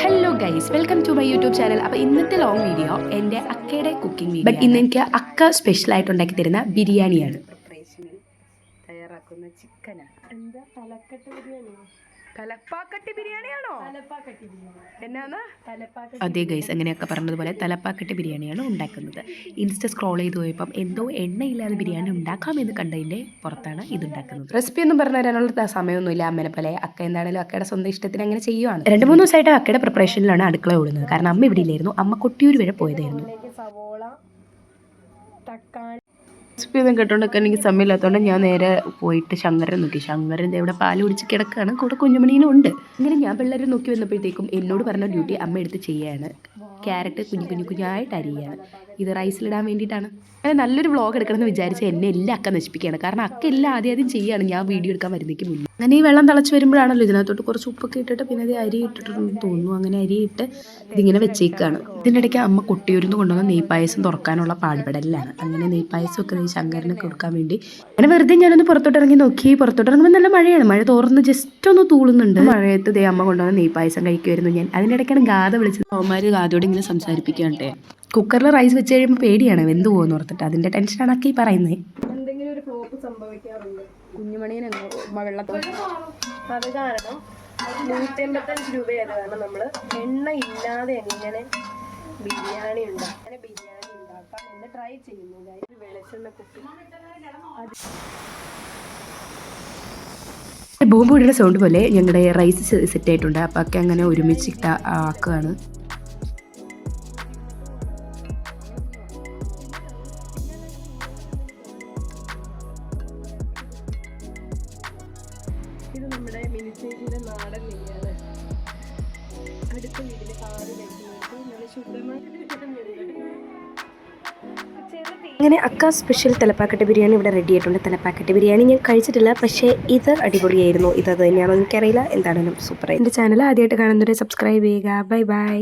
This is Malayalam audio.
Hello guys, welcome to my YouTube channel. അപ്പോൾ ഇന്നത്തെ ലോങ് വീഡിയോ എൻ്റെ അക്കയുടെ കുക്കിംഗ് വീഡിയോ. ബട്ട് ഇന്ന് എനിക്ക് അക്ക സ്പെഷ്യലായിട്ട് ഉണ്ടാക്കി തരുന്ന ബിരിയാണിയാണ്. പ്രിപ്പറേഷനിൽ തയ്യാറാക്കുന്ന ചിക്കനാണ്. എന്താ തലക്കട്ട് ബിരിയാണിയോ? തലപ്പാക്കട്ടി ബിരിയാണിയാണോ? എന്നാണ്? അതെ ഗൈസ്, അങ്ങനെയൊക്കെ പറഞ്ഞതുപോലെ തലപ്പാക്കട്ടി ബിരിയാണിയാണ് ഉണ്ടാക്കുന്നത്. ഇൻസ്റ്റ സ്ക്രോൾ ചെയ്ത് പോയപ്പം എന്തോ എണ്ണയില്ലാതെ ബിരിയാണി ഉണ്ടാക്കാമെന്ന് കണ്ടതിൻ്റെ പുറത്താണ് ഇതുണ്ടാക്കുന്നത്. റെസിപ്പി ഒന്നും പറഞ്ഞു തരാനുള്ള സമയമൊന്നുമില്ല. അമ്മനെ പോലെ അക്ക എന്താണെങ്കിലും അക്കയുടെ സ്വന്തം ഇഷ്ടത്തിന് അങ്ങനെ ചെയ്യുവാണ്. 2-3 ദിവസമായിട്ട് അക്കയുടെ പ്രിപ്പറേഷനിലാണ് അടുക്കള ഓടുന്നത്. കാരണം അമ്മ ഇവിടെ ഇല്ലായിരുന്നു, അമ്മ കൊട്ടിയൂർ വരെ പോയതായിരുന്നു. റെസിപ്പി ഒന്നും കേട്ടോണ്ടൊക്കെ എനിക്ക് സമയമില്ലാത്തതുകൊണ്ട് ഞാൻ നേരെ പോയിട്ട് ശങ്കരൻ നോക്കി. ശങ്കരൻ്റെ ഇവിടെ പാല് കുടിച്ച് കിടക്കുകയാണ്, കൂടെ കുഞ്ഞുമണീനും ഉണ്ട്. ഇങ്ങനെ ഞാൻ പിള്ളേരെ നോക്കി വന്നപ്പോഴത്തേക്കും എന്നോട് പറഞ്ഞ ഡ്യൂട്ടി അമ്മ എടുത്ത് ചെയ്യുകയാണ്. ക്യാരറ്റ് കുഞ്ഞായിട്ട് അരിയുകയാണ്. ഇത് റൈസിലിടാൻ വേണ്ടിയിട്ടാണ്. അങ്ങനെ നല്ലൊരു വ്ളോഗ് എടുക്കണമെന്ന് വിചാരിച്ച് എന്നെ എല്ലാം അക്ക നശിപ്പിക്കുകയാണ്. കാരണം അക്ക എല്ലാം ആദ്യം ചെയ്യുകയാണ് ഞാൻ വീഡിയോ എടുക്കാൻ വരുന്നേക്ക് മുന്നേ. അങ്ങനെ ഈ വെള്ളം തിളച്ച് വരുമ്പോഴാണല്ലോ ഇതിനകത്തോട്ട് കുറച്ച് ഉപ്പൊക്കെ ഇട്ടിട്ട് പിന്നെ അത് അരി ഇട്ടിട്ടുണ്ടെന്ന് തോന്നുന്നു. അങ്ങനെ അരി ഇട്ട് ഇതിങ്ങനെ വെച്ചേക്കാണ്. ഇതിൻ്റെ ഇടയ്ക്ക് അമ്മ കൊട്ടിയൂരിന്ന് കൊണ്ടുവന്ന നെയ്പായസം തുറക്കാനുള്ള പാടുപെടലിലാണ്. അങ്ങനെ നെയ്പായസമൊക്കെ ശങ്കരനൊക്കെ കൊടുക്കാൻ വേണ്ടി അങ്ങനെ വെറുതെ ഞാനൊന്ന് പുറത്തോട്ടിറങ്ങി നോക്കി. പുറത്തോട്ടിറങ്ങുമ്പോൾ നല്ല മഴയാണ്. മഴ തോർന്ന് ജസ്റ്റ് ഒന്ന് തൂളുന്നുണ്ട്. മഴയത്ത് ദേ അമ്മ കൊണ്ടുവന്ന നെയ്പായസം കഴിക്കുമായിരുന്നു ഞാൻ. അതിനിടയ്ക്കാണ് ഗാഥ വിളിച്ചത്. അവന്മാർ ഗാഥയോട് ഇങ്ങനെ സംസാരിപ്പിക്കാണ്ടേ. കുക്കറിൽ റൈസ് വെച്ച് കഴിയുമ്പോൾ പേടിയാണ് വെന്ത് പോകുമെന്ന് ഓർത്തിട്ട്. അതിൻ്റെ ടെൻഷനാണ് ഒക്കെ ഈ പറയുന്നത്. എന്തെങ്കിലും ഒരു ഫ്ലോപ്പ് സംഭവിക്കാറുണ്ട് കുഞ്ഞുമണീനെ വെള്ളത്തിൽ അത് കാരണം 185 രൂപയായത് കാരണം നമ്മൾ എണ്ണ ഇല്ലാതെ എങ്ങനെ ബിരിയാണി ഉണ്ടാക്കാം എന്ന് ട്രൈ ചെയ്യുന്നു. വെളിച്ചെണ്ണ കുട്ടി ബോംബ് പൊടിയുടെ സൗണ്ട് പോലെ ഞങ്ങളുടെ റൈസ് സെറ്റ് ആയിട്ടുണ്ട്. അപ്പം ഒക്കെ അങ്ങനെ ഒരുമിച്ചിട്ട് ആക്കുകയാണ്. ഇത് നമ്മുടെ മിനിച്ചേരിയുടെ നാടൻ നെയ്യാണ്. അടുത്ത വീട്ടിലെ കാട് കഴിക്കുന്നത് നല്ല ശുദ്ധമായിട്ട്. അങ്ങനെ അക്ക സ്പെഷ്യൽ തലപ്പാക്കട്ടി ബിരിയാണി ഇവിടെ റെഡി ആയിട്ടുണ്ട്. തലപ്പാക്കട്ടി ബിരിയാണി ഞാൻ കഴിച്ചിട്ടില്ല, പക്ഷേ ഇത് അടിപൊളിയായിരുന്നു. ഇത് തന്നെയാണോ എനിക്കറിയില്ല. എന്താണെങ്കിലും സൂപ്പറായി. എൻ്റെ ചാനൽ ആദ്യമായിട്ട് കാണുന്നവരെ സബ്സ്ക്രൈബ് ചെയ്യുക. Bye bye.